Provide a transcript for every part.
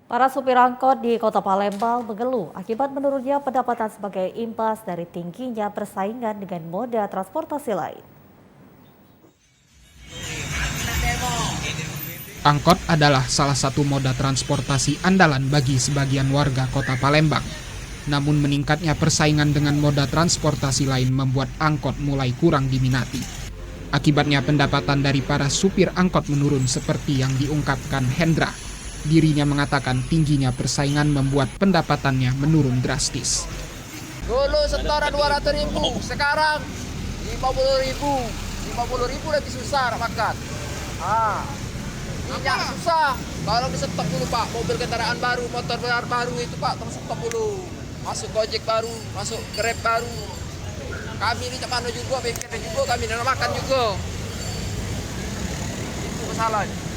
Para supir angkot di Kota Palembang mengeluh akibat menurunnya pendapatan sebagai imbas dari tingginya persaingan dengan moda transportasi lain. Angkot adalah salah satu moda transportasi andalan bagi sebagian warga Kota Palembang. Namun meningkatnya persaingan dengan moda transportasi lain membuat angkot mulai kurang diminati. Akibatnya pendapatan dari para supir angkot menurun seperti yang diungkapkan Hendra. Dirinya mengatakan tingginya persaingan membuat pendapatannya menurun drastis. Dulu setoran 200.000, sekarang 50.000. 50.000 lebih susah makan. Minyak susah. Kalau disetok dulu Pak, mobil kendaraan baru, motor baru itu Pak, terus stop dulu. Masuk Gojek baru, masuk Grab baru. Kami ini mana juga, bengkel juga, kami nak makan juga. Itu masalahnya.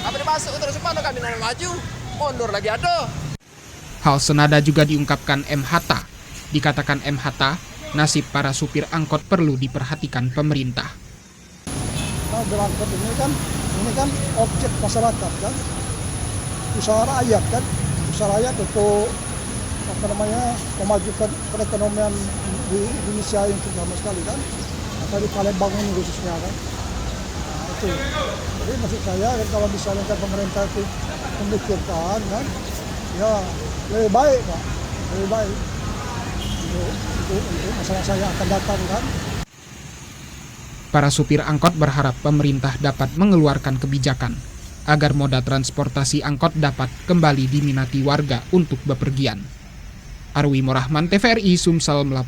Kami masuk terus mana kami nak maju, mundur lagi ada. Hal senada juga diungkapkan M. Hatta. Dikatakan M. Hatta, nasib para supir angkot perlu diperhatikan pemerintah. Nah, berangkot ini kan objek masyarakat kan, usaha rakyat kan, usaha rakyat untuk memajukan perekonomian di Indonesia yang terutama sekali kan, atau di Palembang ini khususnya kan. Nah, itu. Jadi maksud saya kan kalau misalnya kan pemerintah itu memikirkan kan, ya lebih baik Pak, lebih baik untuk masalah yang akan datang kan. Para supir angkot berharap pemerintah dapat mengeluarkan kebijakan agar moda transportasi angkot dapat kembali diminati warga untuk bepergian. Arwi Morahman, TVRI Sumsel melaporkan.